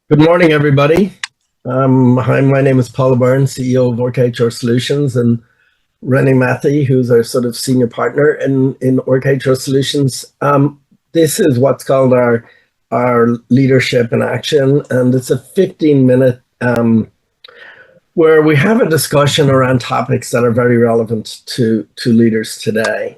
Good morning, everybody. Hi, my name is Paul Burns, CEO of Orc HR Solutions, and Rennie Matthew, who's our sort of senior partner in Orc HR Solutions. This is what's called our leadership in action, and it's a 15-minute where we have a discussion around topics that are very relevant to leaders today.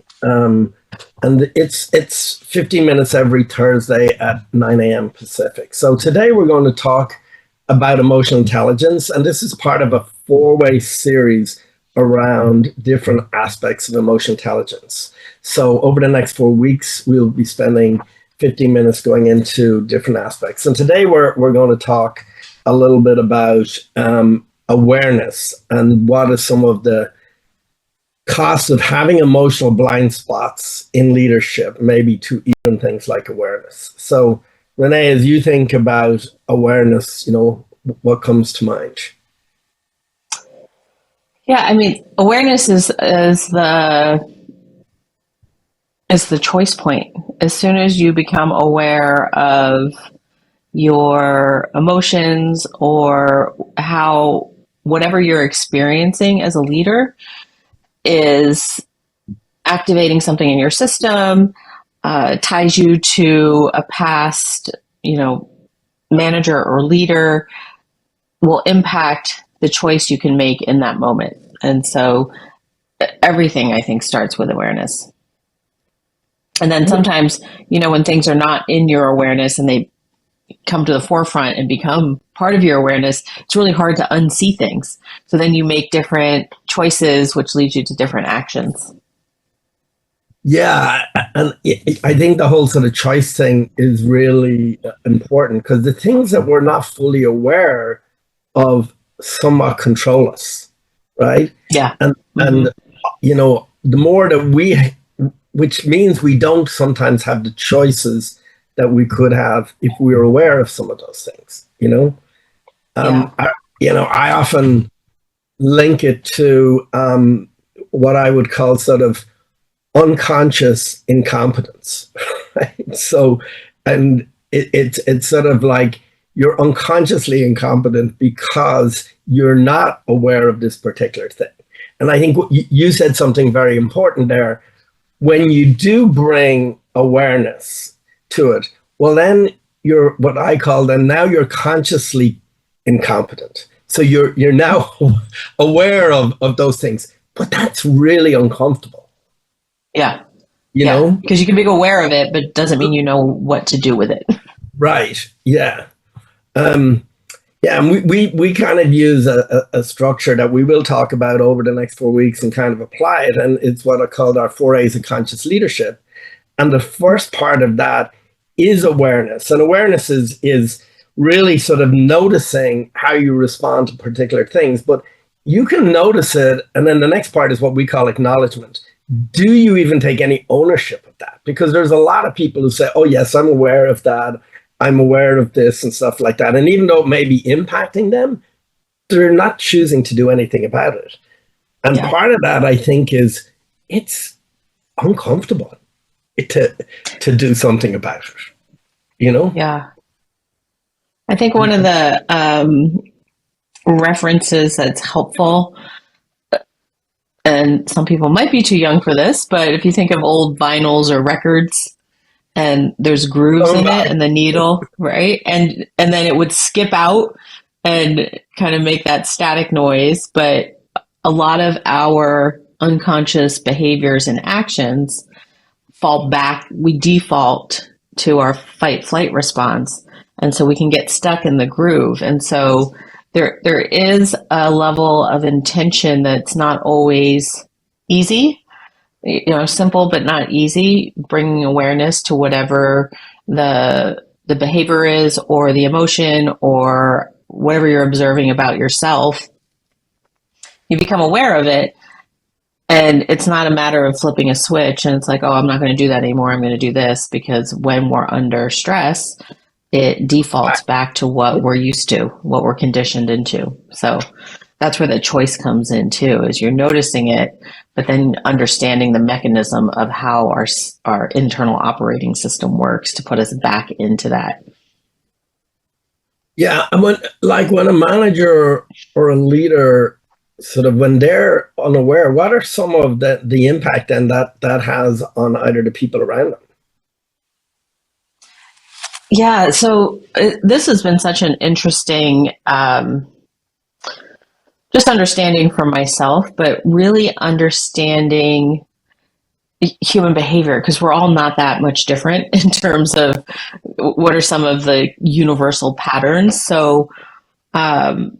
And it's 15 minutes every Thursday at 9 a.m. Pacific. So today we're going to talk about emotional intelligence, and this is part of a four-way series around different aspects of emotional intelligence. So over the next 4 weeks, we'll be spending 15 minutes going into different aspects. And today we're going to talk a little bit about awareness and what are some of the cost of having emotional blind spots in leadership, maybe to even things like awareness. So, Renee, as you think about awareness, what comes to mind? Yeah, I mean, awareness is the choice point. As soon as you become aware of your emotions or how whatever you're experiencing as a leader is activating something in your system, ties you to a past, manager or leader, will impact the choice you can make in that moment. And so everything, I think, starts with awareness. And then sometimes, when things are not in your awareness and they come to the forefront and become part of your awareness, it's really hard to unsee things. So then you make different choices, which leads you to different actions. Yeah, and I think the whole sort of choice thing is really important because the things that we're not fully aware of somewhat control us, right? Yeah. And the more that which means we don't sometimes have the choices that we could have if we were aware of some of those things. I often link it to what I would call sort of unconscious incompetence, right? So, and it's sort of like you're unconsciously incompetent because you're not aware of this particular thing. And I think you said something very important there. When you do bring awareness to it, well, then you're what I call then now you're consciously incompetent. So you're now aware of those things, but that's really uncomfortable. Yeah. You know? Because you can be aware of it, but it doesn't mean you know what to do with it. Right. Yeah. Yeah, and we kind of use a structure that we will talk about over the next 4 weeks and kind of apply it. And it's what I called our 4 A's of conscious leadership. And the first part of that is awareness. And awareness is really sort of noticing how you respond to particular things. But you can notice it. And then the next part is what we call acknowledgement. Do you even take any ownership of that? Because there's a lot of people who say, oh, yes, I'm aware of that. I'm aware of this and stuff like that. And even though it may be impacting them, they're not choosing to do anything about it. And part of that, I think, is it's uncomfortable to do something about it, Yeah. I think one of the references that's helpful, and some people might be too young for this, but if you think of old vinyls or records, and there's grooves in it and the needle, right? And then it would skip out and kind of make that static noise. But a lot of our unconscious behaviors and actions fall back. We default to our fight flight response. And so we can get stuck in the groove. And so there is a level of intention that's not always easy. Simple but not easy, bringing awareness to whatever the behavior is or the emotion or whatever you're observing about yourself. You become aware of it, and it's not a matter of flipping a switch and it's like, oh, I'm not going to do that anymore. I'm going to do this, because when we're under stress, it defaults back to what we're used to, what we're conditioned into. So that's where the choice comes in too, is you're noticing it, but then understanding the mechanism of how our internal operating system works to put us back into that. Yeah, and when a manager or a leader sort of when they're unaware, what are some of the impact then that has on either the people around them? Yeah, so this has been such an interesting just understanding for myself, but really understanding human behavior because we're all not that much different in terms of what are some of the universal patterns. So um,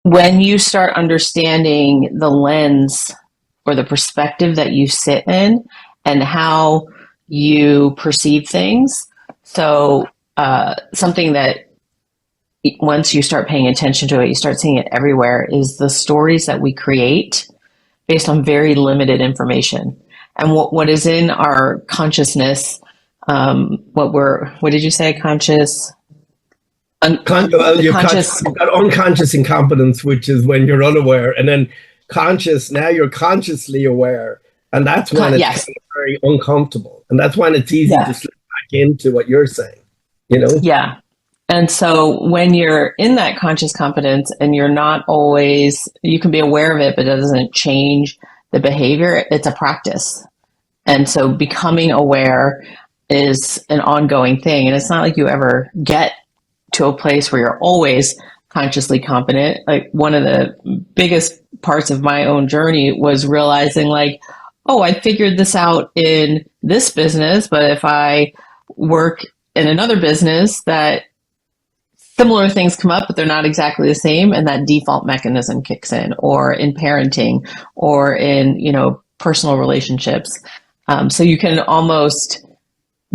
when you start understanding the lens or the perspective that you sit in and how you perceive things, so something that once you start paying attention to it, you start seeing it everywhere, is the stories that we create based on very limited information. And what is in our consciousness, what did you say? Well, Conscious, you've got unconscious incompetence, which is when you're unaware, and then conscious. Now you're consciously aware, and that's when it's kind yes. of very uncomfortable, and that's when it's easy to Yeah. slip back into what you're saying. You know? Yeah. And so when you're in that conscious competence and you're not always, you can be aware of it, but it doesn't change the behavior. It's a practice. And so becoming aware is an ongoing thing. And it's not like you ever get to a place where you're always consciously competent. Like one of the biggest parts of my own journey was realizing like, oh, I figured this out in this business, but if I work in another business that similar things come up, but they're not exactly the same, and that default mechanism kicks in, or in parenting, or in personal relationships. So you can almost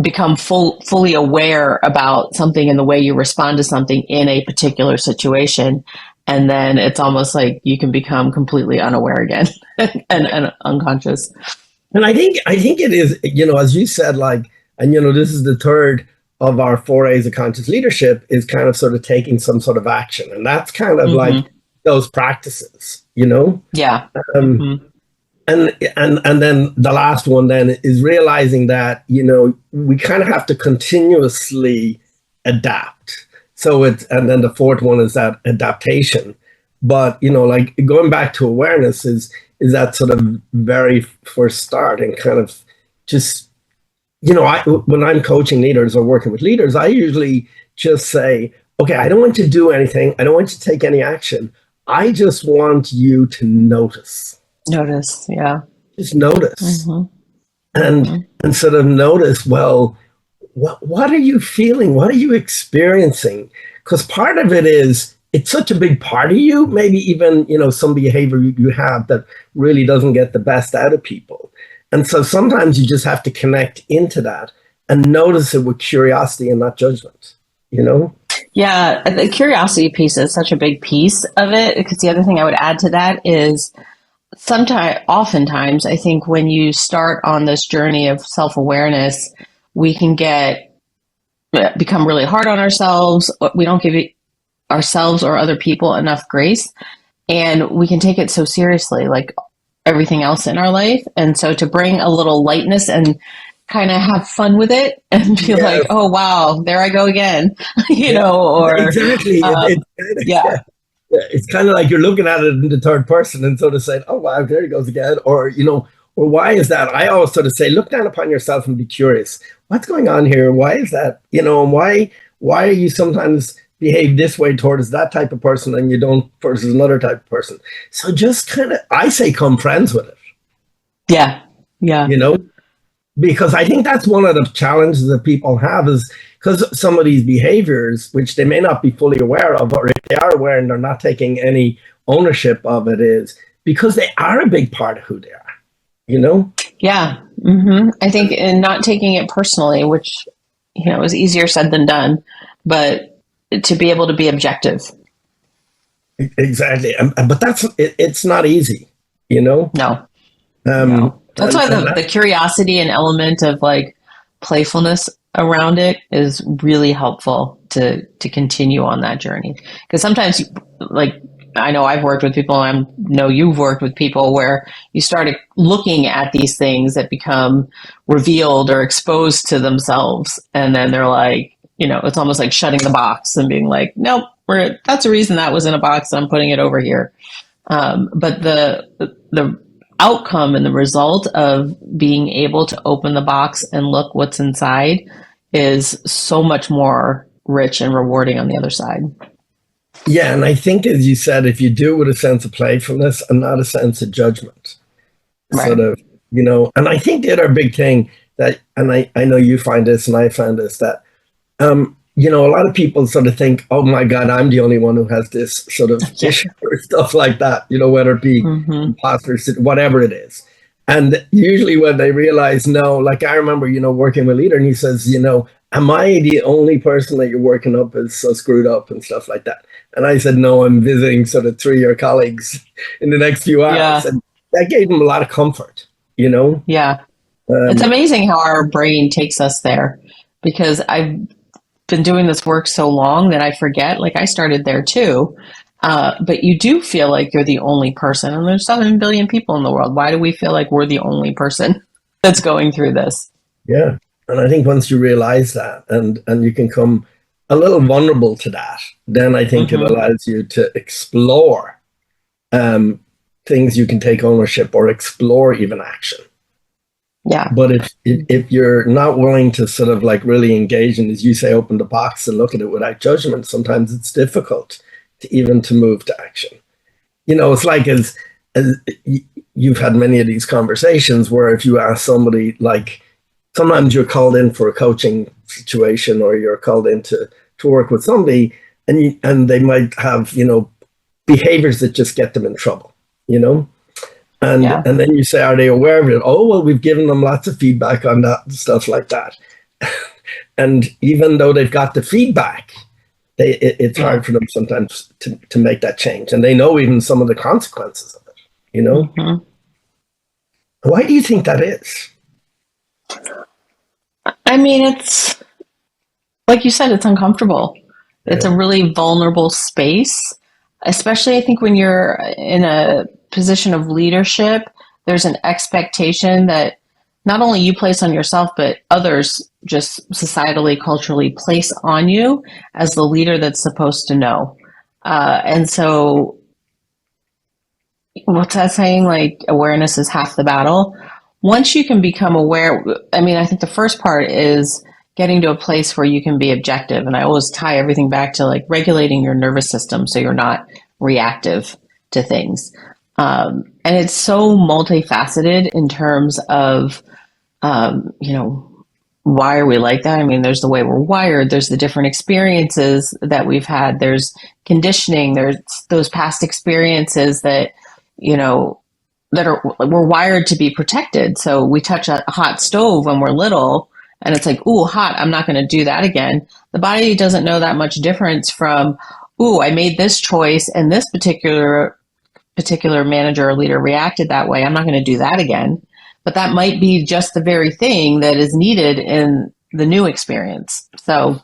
become fully aware about something and the way you respond to something in a particular situation. And then it's almost like you can become completely unaware again and unconscious. And I think it is, as you said, like, and this is the third of our forays of conscious leadership is kind of sort of taking some sort of action. And that's kind of like Mm-hmm. those practices. Yeah. Um, Mm-hmm. and then the last one then is realizing that, we kind of have to continuously adapt. So and then the fourth one is that adaptation. But, like going back to awareness is that sort of very first start and kind of just when I'm coaching leaders or working with leaders, I usually just say, okay, I don't want you to do anything. I don't want you to take any action. I just want you to notice. Notice. Yeah. Just notice. Mm-hmm. And Mm-hmm. and sort of notice, well, what are you feeling? What are you experiencing? Because part of it is it's such a big part of you, maybe even, some behavior you have that really doesn't get the best out of people. And so sometimes you just have to connect into that and notice it with curiosity and not judgment, you know? Yeah, the curiosity piece is such a big piece of it because the other thing I would add to that is oftentimes, I think when you start on this journey of self awareness, we can become really hard on ourselves. We don't give ourselves or other people enough grace, and we can take it so seriously, like everything else in our life. And so to bring a little lightness and kind of have fun with it and be Yeah, like, oh wow, there I go again, yeah, or exactly. um, yeah, Yeah, it's kind of like you're looking at it in the third person and sort of saying, "Oh wow, there he goes again," or why is that? I always sort of say, look down upon yourself and be curious. What's going on here? Why is that? And why are you sometimes behave this way towards that type of person and you don't versus another type of person? So just kind of, I say, come friends with it. yeah, yeah, You know, because I think that's one of the challenges that people have is because some of these behaviors, which they may not be fully aware of, or if they are aware and they're not taking any ownership of it, is because they are a big part of who they are, you know? yeah. I think in not taking it personally, which is easier said than done, but to be able to be objective. Exactly. But it's not easy, you know? No, Um, no. That's why the curiosity and element of like playfulness around it is really helpful to continue on that journey. Because sometimes, like I know I've worked with people, and I know you've worked with people where you started looking at these things that become revealed or exposed to themselves, and then they're like, it's almost like shutting the box and being like, nope, that's a reason that was in a box. I'm putting it over here. But the outcome and the result of being able to open the box and look what's inside is so much more rich and rewarding on the other side. Yeah, and I think, as you said, if you do it with a sense of playfulness and not a sense of judgment, Right. sort of, and I think the other big thing that, and I know you find this and I found this, that, a lot of people sort of think, oh my God, I'm the only one who has this sort of Yeah. issue or stuff like that, whether it be imposter, whatever it is. And usually when they realize, no, like I remember, working with a leader and he says, am I the only person that you're working up is so screwed up and stuff like that? And I said, no, I'm visiting sort of 3 of your colleagues in the next few hours. Yeah. And that gave them a lot of comfort, Yeah. It's amazing how our brain takes us there, because I've been doing this work so long that I forget, like I started there too. But you do feel like you're the only person, and there's 7 billion people in the world. Why do we feel like we're the only person that's going through this? Yeah. And I think once you realize that and you can come a little vulnerable to that, then I think it allows you to explore things you can take ownership or explore even action. Yeah. But if you're not willing to sort of like really engage and, as you say, open the box and look at it without judgment, sometimes it's difficult to move to action. It's like as you've had many of these conversations where if you ask somebody, like sometimes you're called in for a coaching situation or you're called in to work with somebody and they might have, behaviors that just get them in trouble, And then you say, are they aware of it? Oh, well, we've given them lots of feedback on that and stuff like that. And even though they've got the feedback, it's hard for them sometimes to make that change. And they know even some of the consequences of it, Why do you think that is? I mean, it's like you said, it's uncomfortable. Yeah. It's a really vulnerable space, especially I think when you're in a position of leadership. There's an expectation that not only you place on yourself, but others just societally, culturally place on you as the leader that's supposed to know. And so what's that saying? Like, awareness is half the battle. Once you can become aware, I mean, I think the first part is getting to a place where you can be objective. And I always tie everything back to like regulating your nervous system so you're not reactive to things. And it's so multifaceted in terms of, why are we like that? I mean, there's the way we're wired, there's the different experiences that we've had, there's conditioning, there's those past experiences that, we're wired to be protected. So we touch a hot stove when we're little and it's like, ooh, hot, I'm not going to do that again. The body doesn't know that much difference from, ooh, I made this choice and this particular manager or leader reacted that way. I'm not going to do that again. But that might be just the very thing that is needed in the new experience. So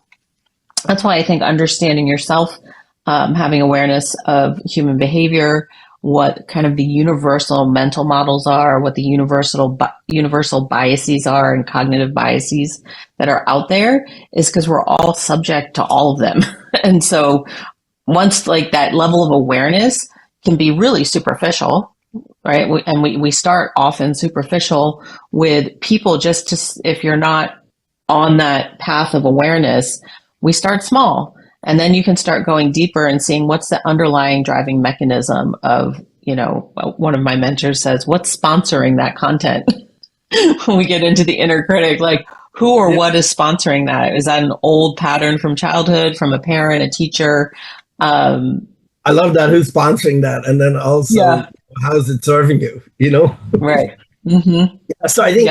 that's why I think understanding yourself, having awareness of human behavior, what kind of the universal mental models are, what the universal biases are and cognitive biases that are out there, is because we're all subject to all of them. And so once like that level of awareness can be really superficial, right? We start often superficial with people just to, if you're not on that path of awareness, we start small. And then you can start going deeper and seeing what's the underlying driving mechanism of, one of my mentors says, what's sponsoring that content? When we get into the inner critic, like who or what is sponsoring that? Is that an old pattern from childhood, from a parent, a teacher? I love that. Who's sponsoring that? And then also, how's it serving you? Right. Mm-hmm. Yeah, so I think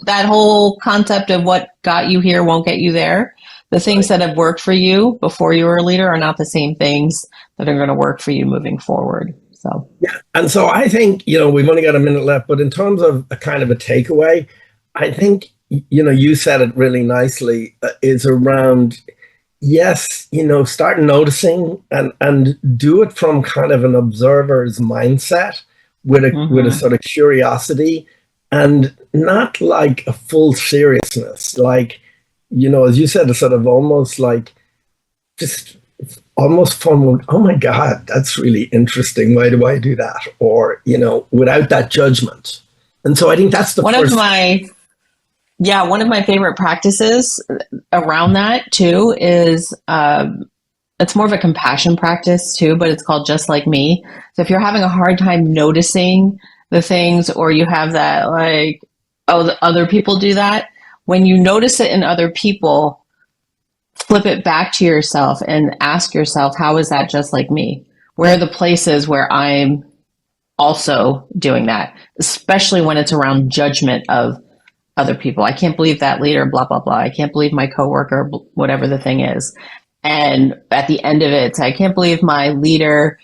that whole concept of what got you here won't get you there. The things that have worked for you before you were a leader are not the same things that are going to work for you moving forward. So yeah, and so I think we've only got a minute left, but in terms of a kind of a takeaway, I think you said it really nicely. Is around. Yes, start noticing and do it from kind of an observer's mindset with a sort of curiosity and not like a full seriousness. Like, as you said, it's sort of almost like just almost fun. Oh my God, that's really interesting. Why do I do that? Or, without that judgment. And so I think that's the One of first. one of my favorite practices around that too is it's more of a compassion practice too, but it's called Just Like Me. So if you're having a hard time noticing the things, or you have that like, oh, the other people do that, when you notice it in other people, flip it back to yourself and ask yourself, how is that just like me? Where are the places where I'm also doing that, especially when it's around judgment of other people? I can't believe that leader, blah, blah, blah. I can't believe my coworker, whatever the thing is. And at the end of it, I can't believe my leader,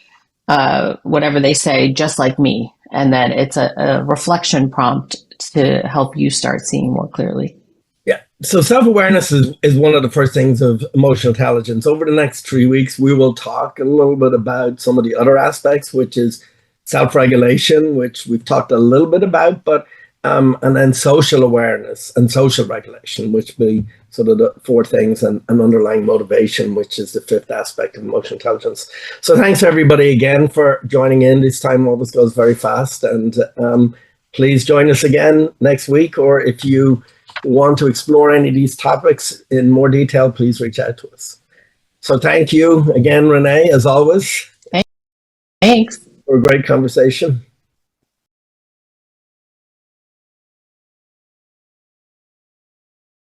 whatever they say, just like me. And then it's a reflection prompt to help you start seeing more clearly. Yeah. So self-awareness is one of the first things of emotional intelligence. Over the next 3 weeks, we will talk a little bit about some of the other aspects, which is self-regulation, which we've talked a little bit about, but and then social awareness and social regulation, which be sort of the four things, and underlying motivation, which is the fifth aspect of emotional intelligence. So thanks everybody again for joining in. This time always goes very fast, and please join us again next week, or if you want to explore any of these topics in more detail, please reach out to us. So thank you again, Renee, as always. Thanks. For a great conversation.